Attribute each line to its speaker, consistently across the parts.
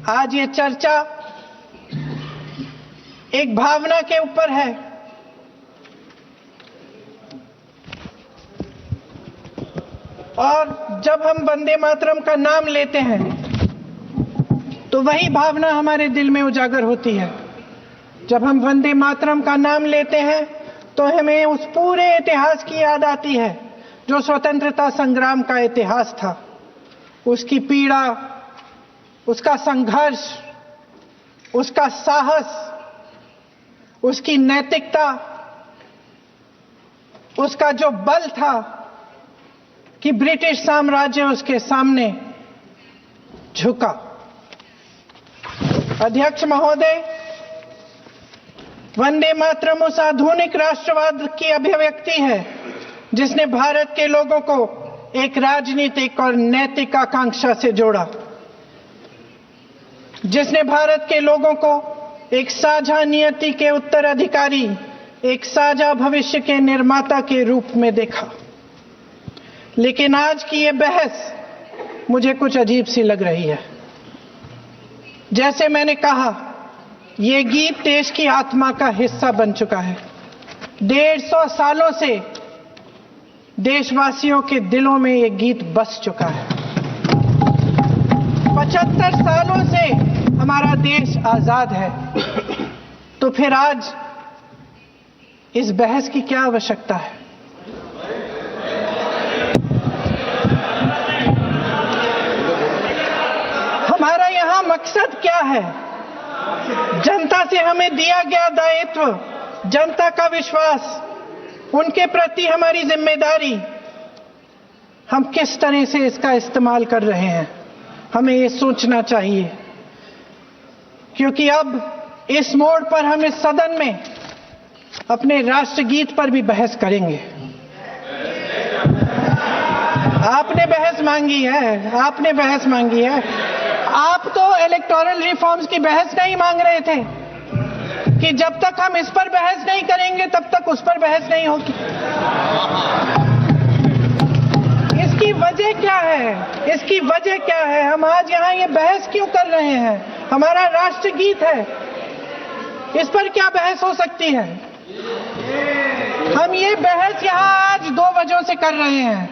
Speaker 1: आज ये चर्चा एक भावना के ऊपर है। और जब हम वंदे मातरम का नाम लेते हैं तो वही भावना हमारे दिल में उजागर होती है। जब हम वंदे मातरम का नाम लेते हैं तो हमें उस पूरे इतिहास की याद आती है जो स्वतंत्रता संग्राम का इतिहास था, उसकी पीड़ा, उसका संघर्ष, उसका साहस, उसकी नैतिकता, उसका जो बल था कि ब्रिटिश साम्राज्य उसके सामने झुका। अध्यक्ष महोदय, वंदे मातरम उस आधुनिक राष्ट्रवाद की अभिव्यक्ति है जिसने भारत के लोगों को एक राजनीतिक और नैतिक आकांक्षा से जोड़ा, जिसने भारत के लोगों को एक साझा नियति के उत्तराधिकारी, एक साझा भविष्य के निर्माता के रूप में देखा। लेकिन आज की ये बहस मुझे कुछ अजीब सी लग रही है। जैसे मैंने कहा, ये गीत देश की आत्मा का हिस्सा बन चुका है। 150 सालों से देशवासियों के दिलों में ये गीत बस चुका है। 75 सालों से हमारा देश आजाद है, तो फिर आज इस बहस की क्या आवश्यकता है? हमारा यहां मकसद क्या है? जनता से हमें दिया गया दायित्व, जनता का विश्वास, उनके प्रति हमारी जिम्मेदारी, हम किस तरह से इसका इस्तेमाल कर रहे हैं, हमें ये सोचना चाहिए। क्योंकि अब इस मोड़ पर हम इस सदन में अपने राष्ट्रगीत पर भी बहस करेंगे। आपने बहस मांगी है, आपने बहस मांगी है। आप तो इलेक्टोरल रिफॉर्म्स की बहस नहीं मांग रहे थे कि जब तक हम इस पर बहस नहीं करेंगे तब तक उस पर बहस नहीं होगी। इसकी वजह क्या है? इसकी वजह क्या है? हम आज यहाँ ये बहस क्यों कर रहे हैं? हमारा राष्ट्रगीत है, इस पर क्या बहस हो सकती है? हम ये बहस यहाँ आज 2 वजहों से कर रहे हैं।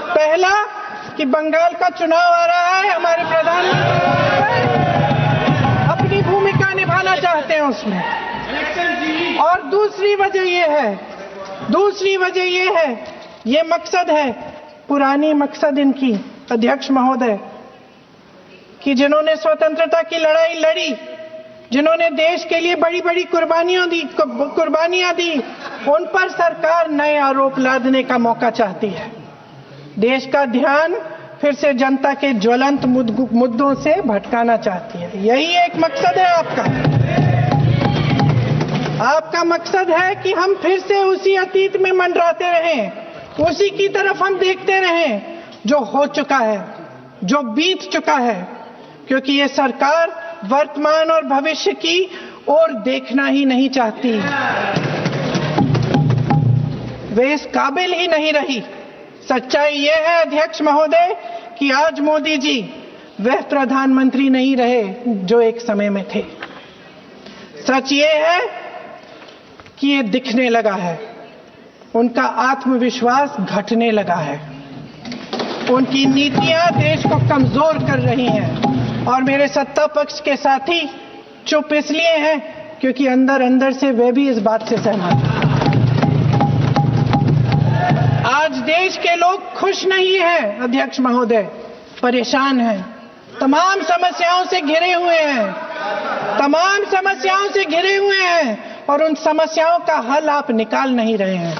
Speaker 1: पहला कि बंगाल का चुनाव आ रहा है, हमारे प्रधानमंत्री अपनी भूमिका निभाना चाहते हैं उसमें। और दूसरी वजह ये है, ये मकसद है, पुरानी मकसद इनकी, अध्यक्ष महोदय, कि जिन्होंने स्वतंत्रता की लड़ाई लड़ी, जिन्होंने देश के लिए बड़ी बड़ी कुर्बानियां दी, उन पर सरकार नए आरोप लादने का मौका चाहती है। देश का ध्यान फिर से जनता के ज्वलंत मुद्दों से भटकाना चाहती है। यही एक मकसद है आपका मकसद है कि हम फिर से उसी अतीत में मंडराते रहें, उसी की तरफ हम देखते रहें जो हो चुका है, जो बीत चुका है। क्योंकि ये सरकार वर्तमान और भविष्य की ओर देखना ही नहीं चाहती, वे इस काबिल ही नहीं रही। सच्चाई ये है अध्यक्ष महोदय कि आज मोदी जी वह प्रधानमंत्री नहीं रहे जो एक समय में थे। सच ये है कि ये दिखने लगा है, उनका आत्मविश्वास घटने लगा है, उनकी नीतियां देश को कमजोर कर रही हैं। और मेरे सत्ता पक्ष के साथी चुप इसलिए हैं क्योंकि अंदर अंदर से वे भी इस बात से सहमत हैं। आज देश के लोग खुश नहीं हैं अध्यक्ष महोदय, परेशान हैं, तमाम समस्याओं से घिरे हुए हैं, और उन समस्याओं का हल आप निकाल नहीं रहे हैं।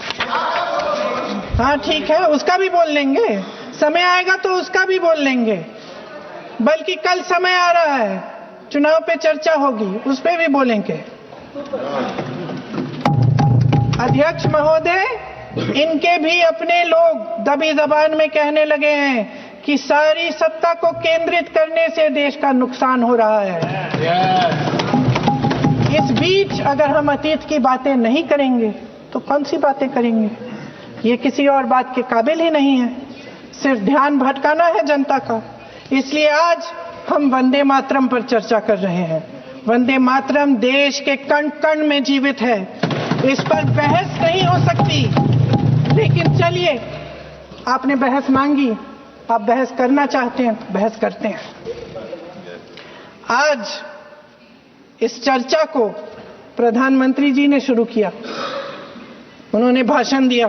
Speaker 1: हाँ ठीक है, उसका भी बोल लेंगे, समय आएगा तो उसका भी बोल लेंगे। बल्कि कल समय आ रहा है, चुनाव पे चर्चा होगी, उस पे भी बोलेंगे। अध्यक्ष महोदय, इनके भी अपने लोग दबी जबान में कहने लगे हैं कि सारी सत्ता को केंद्रित करने से देश का नुकसान हो रहा है। इस बीच अगर हम अतीत की बातें नहीं करेंगे तो कौन सी बातें करेंगे? ये किसी और बात के काबिल ही नहीं है, सिर्फ ध्यान भटकाना है जनता का। इसलिए आज हम वंदे मातरम पर चर्चा कर रहे हैं। वंदे मातरम देश के कण कण में जीवित है, इस पर बहस नहीं हो सकती। लेकिन चलिए, आपने बहस मांगी, आप बहस करना चाहते हैं, बहस करते हैं। आज इस चर्चा को प्रधानमंत्री जी ने शुरू किया, उन्होंने भाषण दिया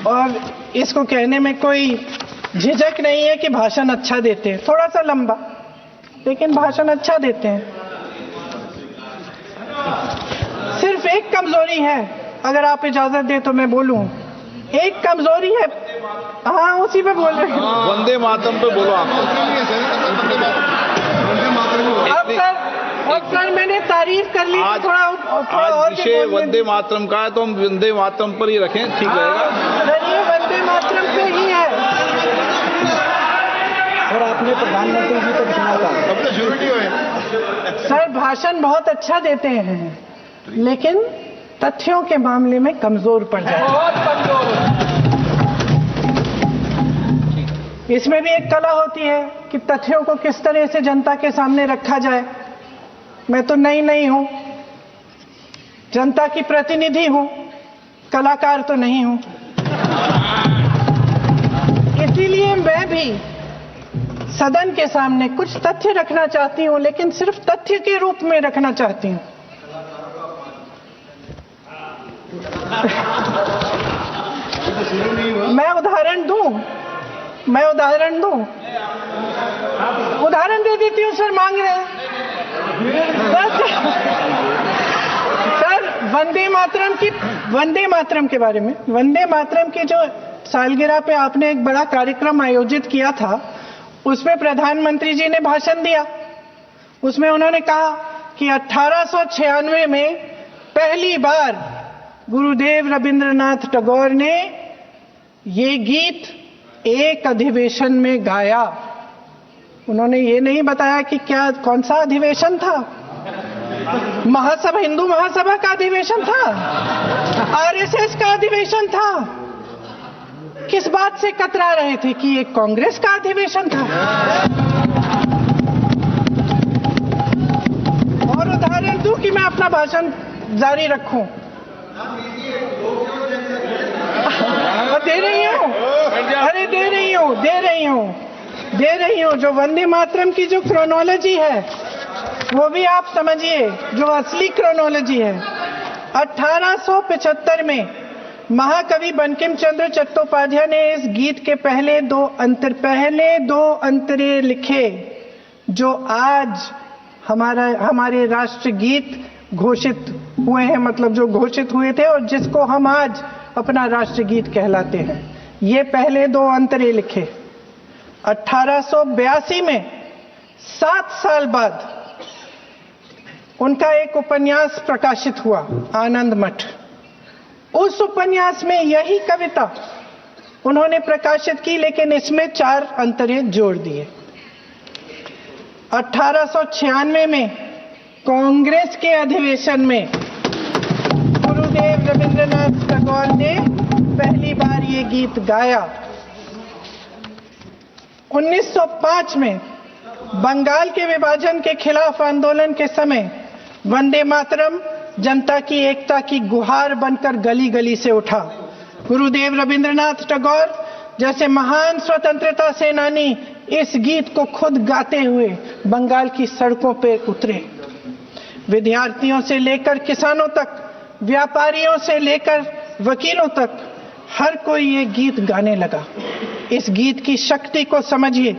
Speaker 1: और इसको कहने में कोई झिझक नहीं है कि भाषण अच्छा देते हैं, थोड़ा सा लंबा, लेकिन भाषण अच्छा देते हैं। सिर्फ एक कमजोरी है, अगर आप इजाजत दे तो मैं बोलूं। एक कमजोरी है, हाँ उसी पे बोल रहे हैं,
Speaker 2: वंदे मातरम पे बोलो आप।
Speaker 1: अब सर मैंने तारीफ कर ली, थोड़ा और
Speaker 2: विषय वंदे मातरम का है तो हम वंदे मातरम पर ही रखें, ठीक रहेगा।
Speaker 1: ये वंदे मातरम पे ही है।
Speaker 3: और आपने प्रधानमंत्री जी को सुना था, अब तो जरूरी है।
Speaker 1: सर भाषण बहुत अच्छा देते हैं, लेकिन तथ्यों के मामले में कमजोर पड़ जाते हैं, बहुत कमजोर। इसमें भी एक कला होती है कि तथ्यों को किस तरह से जनता के सामने रखा जाए। मैं तो नहीं हूं, जनता की प्रतिनिधि हूं, कलाकार तो नहीं हूं। इसीलिए मैं भी सदन के सामने कुछ तथ्य रखना चाहती हूं, लेकिन सिर्फ तथ्य के रूप में रखना चाहती हूं। मैं उदाहरण दे देती हूं। सर मांग रहे हैं सर वंदे मातरम के बारे में, वंदे मातरम की जो सालगिरह पे आपने एक बड़ा कार्यक्रम आयोजित किया था, उसमें प्रधानमंत्री जी ने भाषण दिया। उसमें उन्होंने कहा कि 1896 में पहली बार गुरुदेव रविंद्रनाथ टैगोर ने ये गीत एक अधिवेशन में गाया। उन्होंने ये नहीं बताया कि कौन सा अधिवेशन था, महासभा, हिंदू महासभा का अधिवेशन था, आरएसएस का अधिवेशन था। किस बात से कतरा रहे थे कि ये कांग्रेस का अधिवेशन था? और उदाहरण दूं कि मैं अपना भाषण जारी रखूं? दे रही हूं। जो वंदे मातरम की जो क्रोनोलॉजी है, वो भी आप समझिए, जो असली क्रोनोलॉजी है। 1875 में महाकवि बंकिम चंद्र चट्टोपाध्याय ने इस गीत के पहले दो अंतरे लिखे, जो आज हमारे राष्ट्रगीत घोषित हुए हैं, मतलब जो घोषित हुए थे और जिसको हम आज अपना राष्ट्रगीत कहलाते हैं। ये पहले दो अंतरे लिखे। 1882 में 7 साल बाद उनका एक उपन्यास प्रकाशित हुआ, आनंद मठ। उस उपन्यास में यही कविता उन्होंने प्रकाशित की, लेकिन इसमें 4 अंतरे जोड़ दिए। 1896 में कांग्रेस के अधिवेशन में गुरुदेव रविंद्रनाथ टैगोर ने पहली बार ये गीत गाया। 1905 में बंगाल के विभाजन के खिलाफ आंदोलन के समय वंदे मातरम जनता की एकता की गुहार बनकर गली गली से उठा। गुरुदेव रविंद्रनाथ टैगोर जैसे महान स्वतंत्रता सेनानी इस गीत को खुद गाते हुए बंगाल की सड़कों पर उतरे। विद्यार्थियों से लेकर किसानों तक, व्यापारियों से लेकर वकीलों तक, हर कोई ये गीत गाने लगा। इस गीत की शक्ति को समझिए।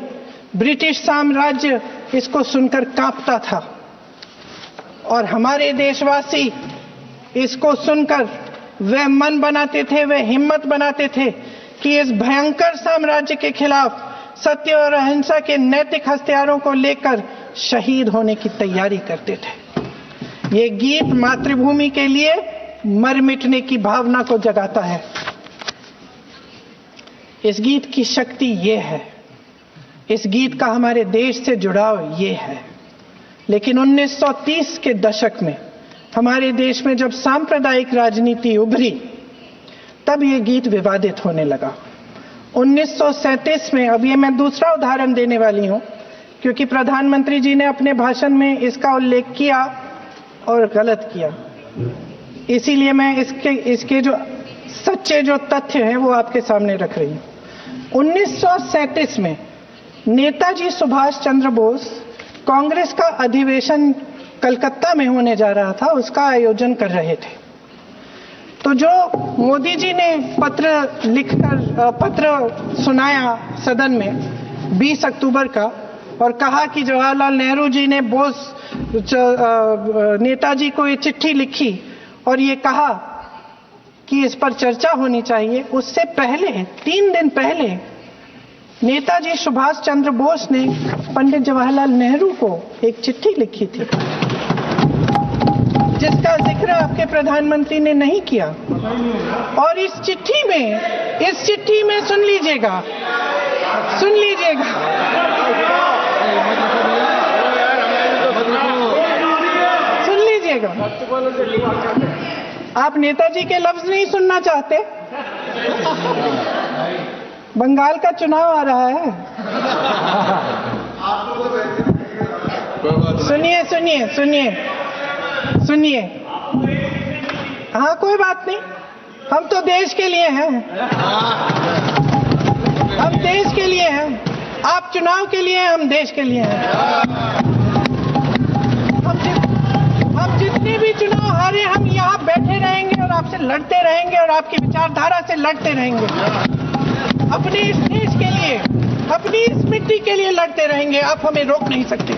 Speaker 1: ब्रिटिश साम्राज्य इसको सुनकर कांपता था और हमारे देशवासी इसको सुनकर वे मन बनाते थे, वे हिम्मत बनाते थे कि इस भयंकर साम्राज्य के खिलाफ सत्य और अहिंसा के नैतिक हथियारों को लेकर शहीद होने की तैयारी करते थे। ये गीत मातृभूमि के लिए मर मिटने की भावना को जगाता है। इस गीत की शक्ति ये है, इस गीत का हमारे देश से जुड़ाव ये है। लेकिन 1930 के दशक में हमारे देश में जब सांप्रदायिक राजनीति उभरी, तब ये गीत विवादित होने लगा 1937 में, अब ये मैं दूसरा उदाहरण देने वाली हूं क्योंकि प्रधानमंत्री जी ने अपने भाषण में इसका उल्लेख किया और गलत किया, इसीलिए मैं इसके जो सच्चे जो तथ्य हैं वो आपके सामने रख रही हूं। 1937 में नेताजी सुभाष चंद्र बोस कांग्रेस का अधिवेशन कलकत्ता में होने जा रहा था, उसका आयोजन कर रहे थे। तो जो मोदी जी ने पत्र सुनाया सदन में 20 अक्टूबर का और कहा कि जवाहरलाल नेहरू जी ने नेताजी को ये चिट्ठी लिखी और ये कहा कि इस पर चर्चा होनी चाहिए, उससे पहले 3 दिन पहले नेताजी सुभाष चंद्र बोस ने पंडित जवाहरलाल नेहरू को एक चिट्ठी लिखी थी जिसका जिक्र आपके प्रधानमंत्री ने नहीं किया। और इस चिट्ठी में सुन लीजिएगा, आप नेताजी के लफ्ज नहीं सुनना चाहते? बंगाल का चुनाव आ रहा है, सुनिए। हाँ, कोई बात नहीं, हम तो देश के लिए हैं, हम देश के लिए हैं। आप चुनाव के लिए हैं, हम देश के लिए हैं। हम जितने भी चुनाव हारे, हम यहाँ बैठे रहेंगे और आपसे लड़ते रहेंगे और आपकी विचारधारा से लड़ते रहेंगे। अपने इस देश के लिए, अपनी इस मिट्टी के लिए लड़ते रहेंगे। आप हमें रोक नहीं सकते।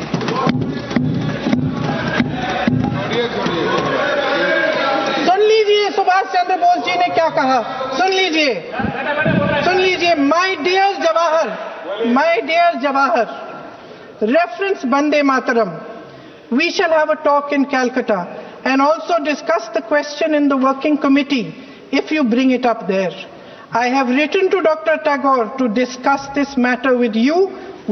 Speaker 1: सुन लीजिए सुभाष चंद्र बोस जी ने क्या कहा, सुन लीजिए। My dear Jawahar, reference Vande Mataram, we shall have a talk in Calcutta and also discuss the question in the working committee if you bring it up there. I have written to Dr. Tagore to discuss this matter with you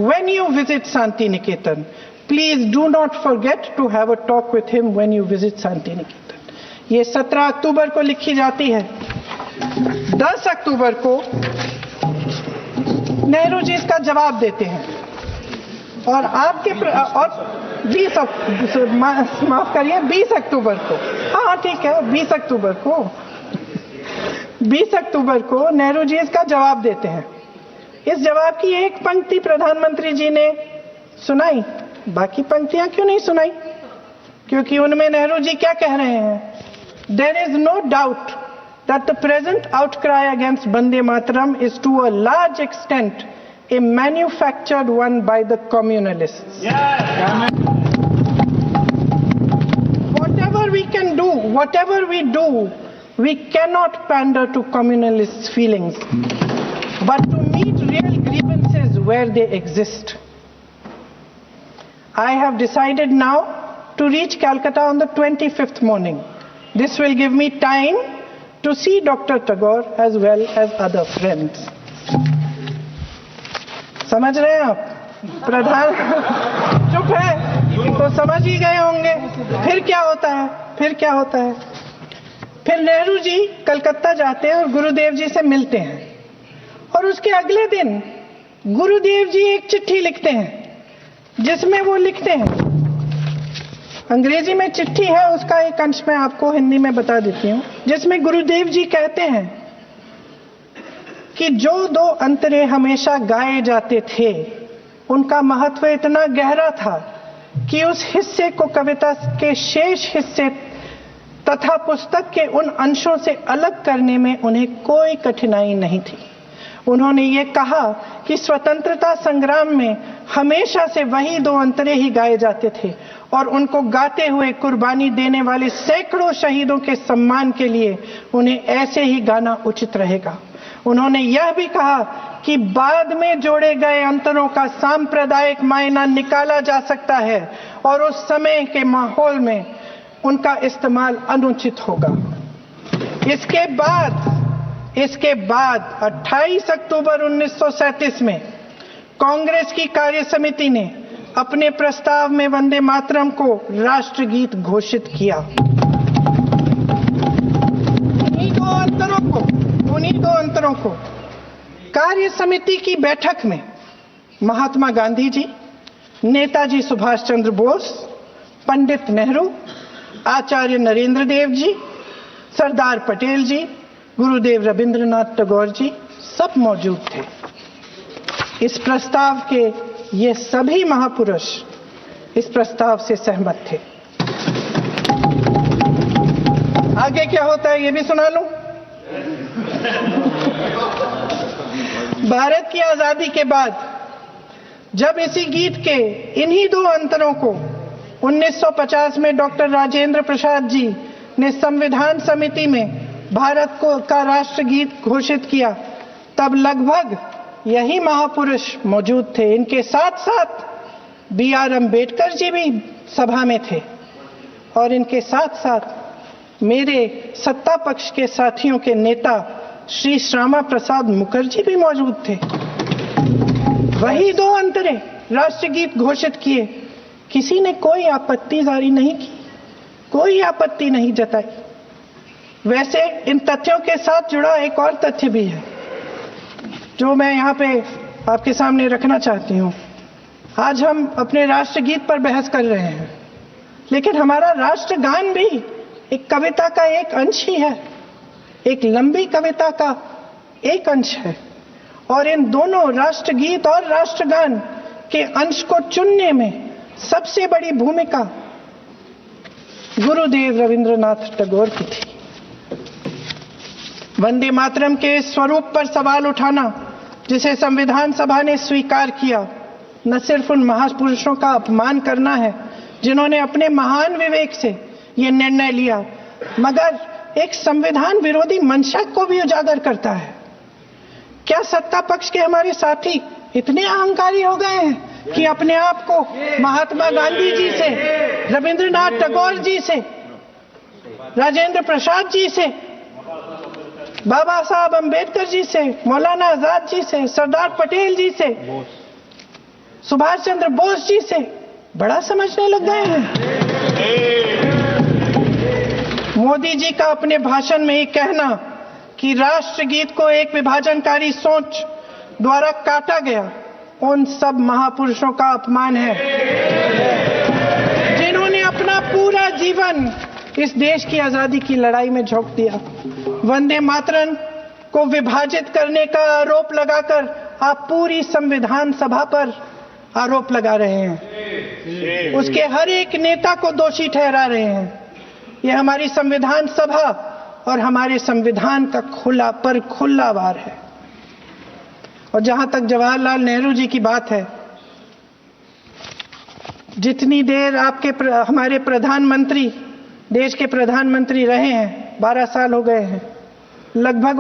Speaker 1: when you visit Santi Niketan. Please do not forget to have a talk with him when you visit Santi Niketan. ये 17 अक्टूबर को लिखी जाती है। 10 अक्टूबर को नेहरू जी इसका जवाब देते हैं और आपके और 20 अक्टूबर को, हाँ ठीक है, 20 अक्टूबर को नेहरू जी इसका जवाब देते हैं। इस जवाब की एक पंक्ति प्रधानमंत्री जी ने सुनाई, बाकी पंक्तियां क्यों नहीं सुनाई? क्योंकि उनमें नेहरू जी क्या कह रहे हैं? There is no doubt that the present outcry against Vande Mataram is to a large extent a manufactured one by the communalists. Whatever we do, we cannot pander to communalists' feelings, but to meet real grievances where they exist. I have decided now to reach Calcutta on the 25th morning. This will give me time to see Dr. Tagore as well as other friends. समझ रहे हैं आप? प्रधान चुप है तो समझ ही गए होंगे। फिर क्या होता है? फिर नेहरू जी कलकत्ता जाते हैं और गुरुदेव जी से मिलते हैं और उसके अगले दिन गुरुदेव जी एक चिट्ठी लिखते हैं जिसमें वो लिखते हैं, अंग्रेजी में चिट्ठी है, उसका एक अंश मैं आपको हिंदी में बता देती हूँ, जिसमें गुरुदेव जी कहते हैं कि जो 2 अंतरे हमेशा गाए जाते थे उनका महत्व इतना गहरा था कि उस हिस्से को कविता के शेष हिस्से तथा पुस्तक के उन अंशों से अलग करने में उन्हें कोई कठिनाई नहीं थी। उन्होंने ये कहा कि स्वतंत्रता संग्राम में हमेशा से वही 2 अंतरे ही गाए जाते थे और उनको गाते हुए कुर्बानी देने वाले सैकड़ों शहीदों के सम्मान के लिए उन्हें ऐसे ही गाना उचित रहेगा। उन्होंने यह भी कहा कि बाद में जोड़े गए अंतरों का सांप्रदायिक मायना निकाला जा सकता है और उस समय के माहौल में उनका इस्तेमाल अनुचित होगा। इसके बाद 28 अक्टूबर 1937 में कांग्रेस की कार्य समिति ने अपने प्रस्ताव में वंदे मातरम को राष्ट्रगीत घोषित किया। उन्हीं दो अंतरों को कार्य समिति की बैठक में महात्मा गांधी जी, नेताजी सुभाष चंद्र बोस, पंडित नेहरू, आचार्य नरेंद्र देव जी, सरदार पटेल जी, गुरुदेव रविंद्रनाथ टैगोर जी सब मौजूद थे। इस प्रस्ताव के ये सभी महापुरुष इस प्रस्ताव से सहमत थे। आगे क्या होता है ये भी सुना लूं। भारत की आजादी के बाद जब इसी गीत के इन्हीं दो अंतरों को 1950 में डॉक्टर राजेंद्र प्रसाद जी ने संविधान समिति में भारत का राष्ट्रगीत घोषित किया, तब लगभग यही महापुरुष मौजूद थे। इनके साथ साथ B.R. अम्बेडकर जी भी सभा में थे और इनके साथ साथ मेरे सत्ता पक्ष के साथियों के नेता श्री श्यामा प्रसाद मुखर्जी भी मौजूद थे। वही दो अंतरे राष्ट्रगीत घोषित किए, किसी ने कोई आपत्ति जारी नहीं की, कोई आपत्ति नहीं जताई। वैसे इन तथ्यों के साथ जुड़ा एक और तथ्य भी है जो मैं यहाँ पे आपके सामने रखना चाहती हूँ। आज हम अपने राष्ट्रगीत पर बहस कर रहे हैं, लेकिन हमारा राष्ट्रगान भी एक कविता का एक अंश ही है, एक लंबी कविता का एक अंश है। और इन दोनों राष्ट्रगीत और राष्ट्रगान के अंश को चुनने में सबसे बड़ी भूमिका गुरुदेव रविंद्रनाथ टैगोर की थी। वंदे मातरम के स्वरूप पर सवाल उठाना, जिसे संविधान सभा ने स्वीकार किया, न सिर्फ उन महापुरुषों का अपमान करना है जिन्होंने अपने महान विवेक से ये निर्णय लिया, मगर एक संविधान विरोधी मंशा को भी उजागर करता है। क्या सत्ता पक्ष के हमारे साथी इतने अहंकारी हो गए हैं कि अपने आप को महात्मा गांधी जी से, रविंद्रनाथ टैगोर जी से, राजेंद्र प्रसाद जी से, बाबा साहब अम्बेडकर जी से, मौलाना आजाद जी से, सरदार पटेल जी से, सुभाष चंद्र बोस जी से बड़ा समझने लग गए हैं? मोदी जी का अपने भाषण में ही कहना कि राष्ट्रगीत को एक विभाजनकारी सोच द्वारा काटा गया, उन सब महापुरुषों का अपमान है जिन्होंने अपना पूरा जीवन इस देश की आजादी की लड़ाई में झोंक दिया। वंदे मातरम को विभाजित करने का आरोप लगाकर आप पूरी संविधान सभा पर आरोप लगा रहे हैं, उसके हर एक नेता को दोषी ठहरा रहे हैं। यह हमारी संविधान सभा और हमारे संविधान का खुला वार है। और जहां तक जवाहरलाल नेहरू जी की बात है, जितनी देर हमारे प्रधानमंत्री, देश के प्रधानमंत्री रहे हैं, 12 साल हो गए हैं, लगभग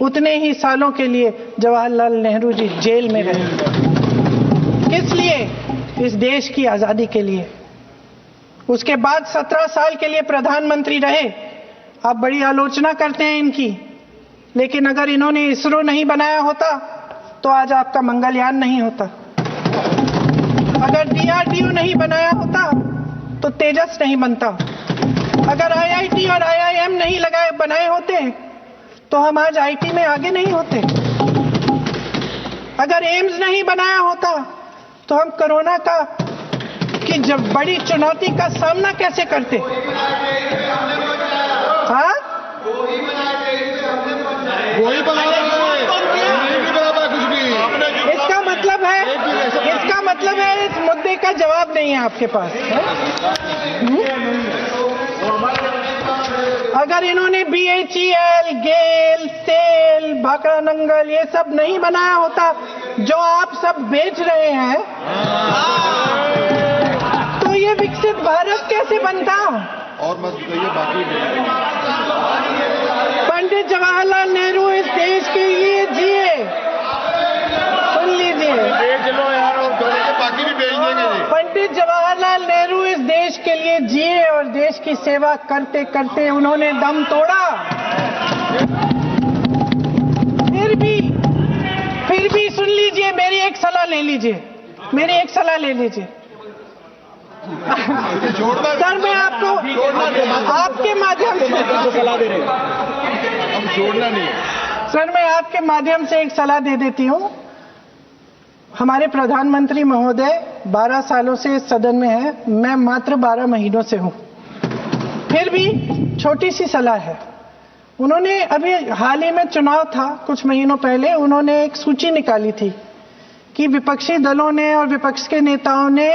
Speaker 1: उतने ही सालों के लिए जवाहरलाल नेहरू जी जेल में रहे। किस लिए? इस देश की आजादी के लिए। उसके बाद 17 साल के लिए प्रधानमंत्री रहे। आप बड़ी आलोचना करते हैं इनकी, लेकिन अगर इन्होंने इसरो नहीं बनाया होता तो आज आपका मंगलयान नहीं होता। अगर DRDO नहीं बनाया होता तो तेजस नहीं बनता। अगर IIT और IIM नहीं बनाए होते तो हम आज IT में आगे नहीं होते। अगर एम्स नहीं बनाया होता तो हम कोरोना की जब बड़ी चुनौती का सामना कैसे करते? हाँ? इसका मतलब है इस मुद्दे का जवाब नहीं है आपके पास। अगर इन्होंने BHEL, गेल, सेल, भाखड़ा नंगल ये सब नहीं बनाया होता जो आप सब बेच रहे हैं, तो ये विकसित भारत कैसे बनता?
Speaker 3: और मत बताइए बाकी।
Speaker 1: पंडित जवाहरलाल नेहरू इस देश के लिए जिए। सुन लीजिए,
Speaker 3: बाकी भी बेच देंगे।
Speaker 1: पंडित जवाहरलाल नेहरू इस देश के लिए जिए और देश की सेवा करते करते उन्होंने दम तोड़ा। फिर भी सुन लीजिए, मेरी एक सलाह ले लीजिए। सर, मैं आपको आपके माध्यम से
Speaker 3: सलाह दे रहे हैं, हम छोड़ना नहीं।
Speaker 1: सर, मैं आपके माध्यम से एक सलाह दे देती हूं। हमारे प्रधानमंत्री महोदय 12 सालों से इस सदन में है, मैं मात्र 12 महीनों से हूं। फिर भी छोटी सी सलाह है। उन्होंने अभी हाल ही में चुनाव था, कुछ महीनों पहले उन्होंने एक सूची निकाली थी कि विपक्षी दलों ने और विपक्ष के नेताओं ने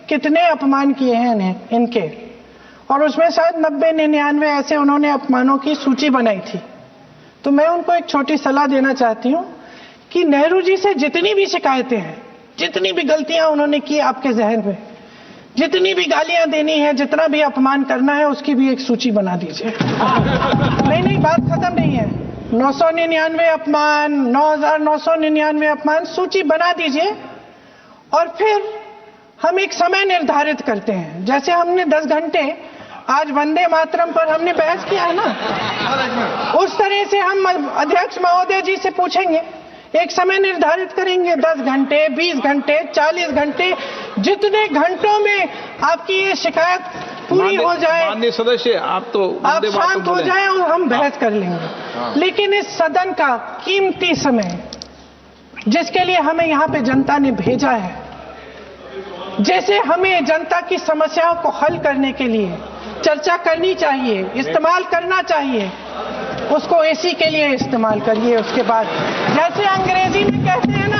Speaker 1: कितने अपमान किए हैं इनके, और उसमें शायद 90-99 ऐसे उन्होंने अपमानों की सूची बनाई थी। तो मैं उनको एक छोटी सलाह देना चाहती हूं कि नेहरू जी से जितनी भी शिकायतें हैं, जितनी भी गलतियां उन्होंने की आपके जहन में, जितनी भी गालियां देनी है, जितना भी अपमान करना है, उसकी भी एक सूची बना दीजिए। नहीं, बात खत्म नहीं है। 999 अपमान, 9,999 अपमान, सूची बना दीजिए और फिर हम एक समय निर्धारित करते हैं। जैसे हमने 10 घंटे आज वंदे मातरम पर हमने बहस किया है ना, उस तरह से हम अध्यक्ष महोदय जी से पूछेंगे, एक समय निर्धारित करेंगे, 10 घंटे, 20 घंटे, 40 घंटे, जितने घंटों में आपकी ये शिकायत पूरी हो जाए,
Speaker 2: माननीय सदस्य आप
Speaker 1: शांत हो जाए और हम बहस कर लेंगे। लेकिन इस सदन का कीमती समय, जिसके लिए हमें यहाँ पे जनता ने भेजा है, जैसे हमें जनता की समस्याओं को हल करने के लिए चर्चा करनी चाहिए, इस्तेमाल करना चाहिए, उसको एसी के लिए इस्तेमाल करिए। उसके बाद जैसे अंग्रेजी में कहते हैं ना,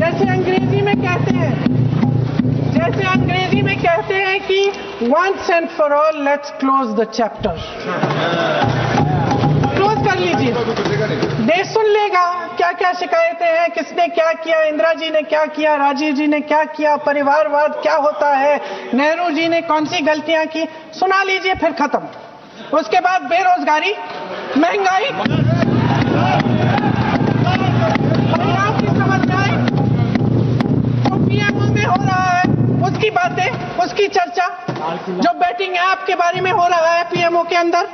Speaker 1: जैसे अंग्रेजी में कहते हैं कि once and for all let's close the chapter, close कर लीजिए। देश सुन लेगा क्या क्या शिकायतें हैं, किसने क्या किया, इंदिरा जी ने क्या किया, राजीव जी ने क्या किया, परिवारवाद क्या होता है, नेहरू जी ने कौन सी गलतियां की, सुना लीजिए, फिर खत्म। उसके बाद बेरोजगारी, महंगाई, महिलाओं की समस्याएं, जो पीएमओ में हो रहा है उसकी बातें, उसकी चर्चा, जो बैटिंग ऐप के बारे में हो रहा है पीएमओ के अंदर,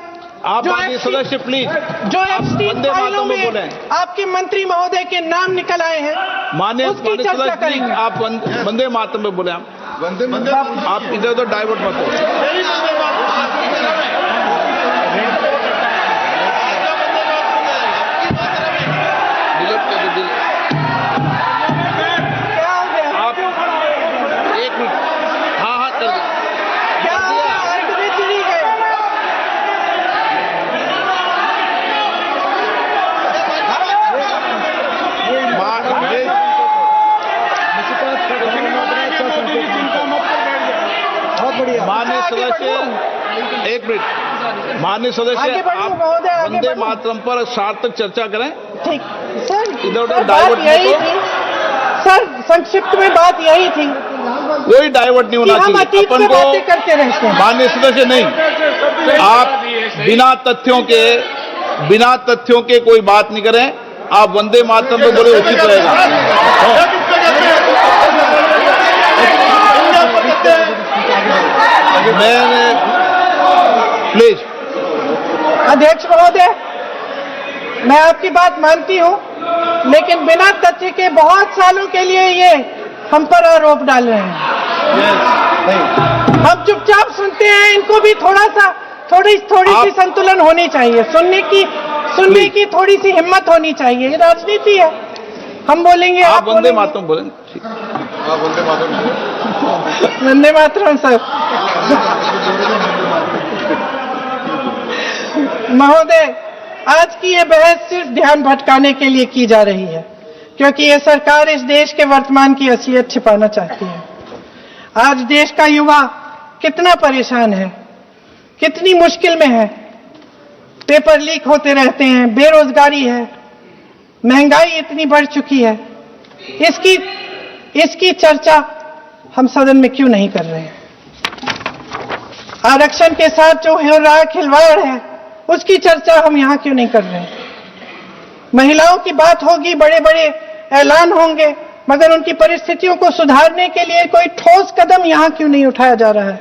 Speaker 2: आप सदस्य प्लीज,
Speaker 1: जो एफस्टीन फाइलों में आपके मंत्री महोदय के नाम निकल आए हैं,
Speaker 2: माननीय
Speaker 1: उसकी चर्चा करेंगे।
Speaker 2: आप वंदे मातरम में बोले, आप इधर उधर डाइवर्ट मत हो। माननीय सदस्य, एक मिनट, माननीय सदस्य आप वंदे मातरम पर सार्थक चर्चा करें।
Speaker 1: ठीक सर,
Speaker 2: इधर उधर डाइवर्ट नहीं हो।
Speaker 1: सर, संक्षिप्त में बात यही थी,
Speaker 2: कोई डाइवर्ट नहीं होना चाहिए अपन को।
Speaker 1: करते रहते हैं
Speaker 2: माननीय सदस्य, नहीं, आप बिना तथ्यों के कोई बात नहीं करें। आप वंदे मातरम पे बोले उचित रहेगा। प्लीज
Speaker 1: अध्यक्ष महोदय, मैं आपकी बात मानती हूं, लेकिन बिना तथ्य के बहुत सालों के लिए ये हम पर आरोप डाल रहे हैं। हम चुपचाप सुनते हैं, इनको भी थोड़ी सी संतुलन होनी चाहिए, सुनने की थोड़ी सी हिम्मत होनी चाहिए। ये राजनीति है, हम बोलेंगे,
Speaker 2: आप वंदे मातरम बोलें। ठीक,
Speaker 1: वंदे मातरम सर। महोदय, आज की ये बहस सिर्फ ध्यान भटकाने के लिए की जा रही है, क्योंकि ये सरकार इस देश के वर्तमान की असलियत छिपाना चाहती है। आज देश का युवा कितना परेशान है, कितनी मुश्किल में है, पेपर लीक होते रहते हैं, बेरोजगारी है, महंगाई इतनी बढ़ चुकी है। इसकी चर्चा हम सदन में क्यों नहीं कर रहे हैं? आरक्षण के साथ जो हो रहा खिलवाड़ है, उसकी चर्चा हम यहां क्यों नहीं कर रहे हैं? महिलाओं की बात होगी, बड़े बड़े ऐलान होंगे, मगर उनकी परिस्थितियों को सुधारने के लिए कोई ठोस कदम यहां क्यों नहीं उठाया जा रहा है?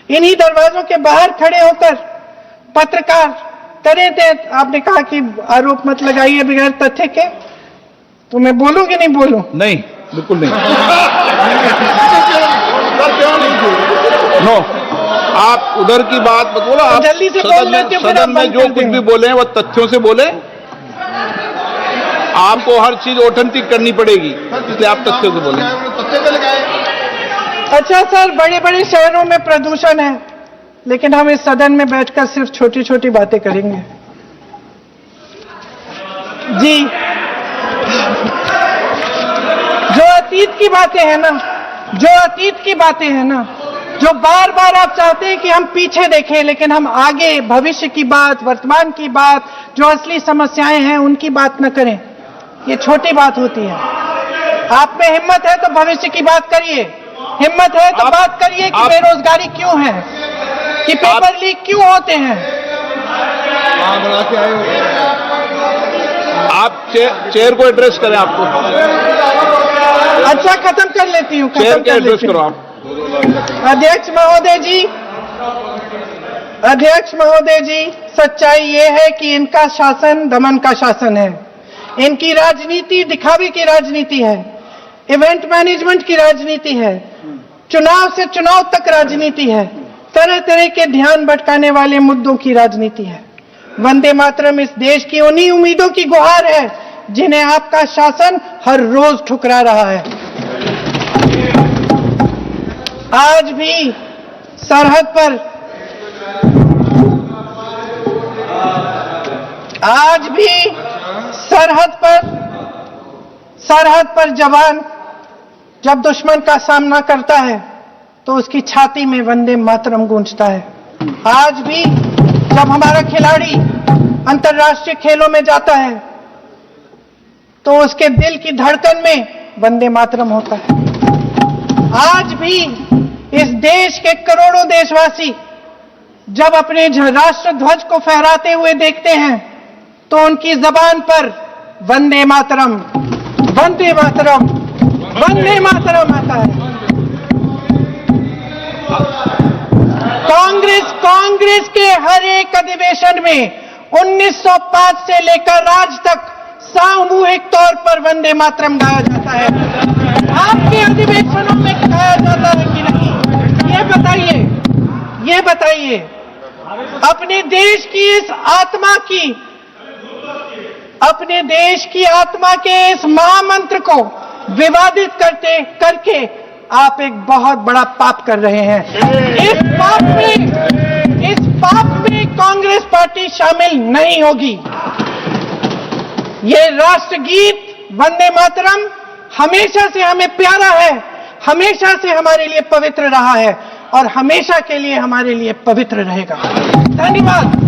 Speaker 1: इन्हीं दरवाजों के बाहर खड़े होकर पत्रकार तरह आपने कहा कि आरोप मत लगाइए बगैर तथ्य के, तो मैं बोलूं कि नहीं बोलूं?
Speaker 2: नहीं, बिल्कुल नहीं। नो, आप उधर की बात मत बोलो। आप
Speaker 1: जल्दी से
Speaker 2: सदन में जो कुछ भी बोले हैं वो तथ्यों से बोले। आपको हर चीज ऑथेंटिक करनी पड़ेगी, इसलिए आप तथ्य से बोलें।
Speaker 1: अच्छा सर, बड़े बड़े शहरों में प्रदूषण है, लेकिन हम इस सदन में बैठकर सिर्फ छोटी छोटी बातें करेंगे। जी, जो अतीत की बातें हैं ना, जो बार बार आप चाहते हैं कि हम पीछे देखें, लेकिन हम आगे भविष्य की बात, वर्तमान की बात, जो असली समस्याएं हैं उनकी बात न करें, ये छोटी बात होती है। आप में हिम्मत है तो भविष्य की बात करिए, हिम्मत है तो बात करिए कि बेरोजगारी क्यों है, कि पेपर लीक क्यों होते हैं।
Speaker 2: आप चेयर को एड्रेस करें। आपको
Speaker 1: अच्छा, खत्म कर लेती हूँ,
Speaker 2: चेयर के एड्रेस करो आप।
Speaker 1: अध्यक्ष महोदय जी, सच्चाई ये है कि इनका शासन दमन का शासन है। इनकी राजनीति दिखावे की राजनीति है, इवेंट मैनेजमेंट की राजनीति है, चुनाव से चुनाव तक राजनीति है, तरह तरह के ध्यान भटकाने वाले मुद्दों की राजनीति है। वंदे मातरम इस देश की उन्हीं उम्मीदों की गुहार है जिन्हें आपका शासन हर रोज ठुकरा रहा है। आज भी सरहद पर जवान जब दुश्मन का सामना करता है तो उसकी छाती में वंदे मातरम गूंजता है। आज भी जब हमारा खिलाड़ी अंतर्राष्ट्रीय खेलों में जाता है तो उसके दिल की धड़कन में वंदे मातरम होता है। आज भी इस देश के करोड़ों देशवासी जब अपने राष्ट्र ध्वज को फहराते हुए देखते हैं तो उनकी जबान पर वंदे मातरम, वंदे मातरम, वंदे मातरम आता है। कांग्रेस के हर एक अधिवेशन में 1905 से लेकर आज तक सामूहिक तौर पर वंदे मातरम गाया जाता है। आपके अधिवेशनों में गाया जाता है कि नहीं, ये बताइए। अपने देश की आत्मा के इस महामंत्र को विवादित करके आप एक बहुत बड़ा पाप कर रहे हैं। इस पाप में कांग्रेस पार्टी शामिल नहीं होगी। ये राष्ट्रगीत वंदे मातरम हमेशा से हमें प्यारा है, हमेशा से हमारे लिए पवित्र रहा है और हमेशा के लिए हमारे लिए पवित्र रहेगा। धन्यवाद।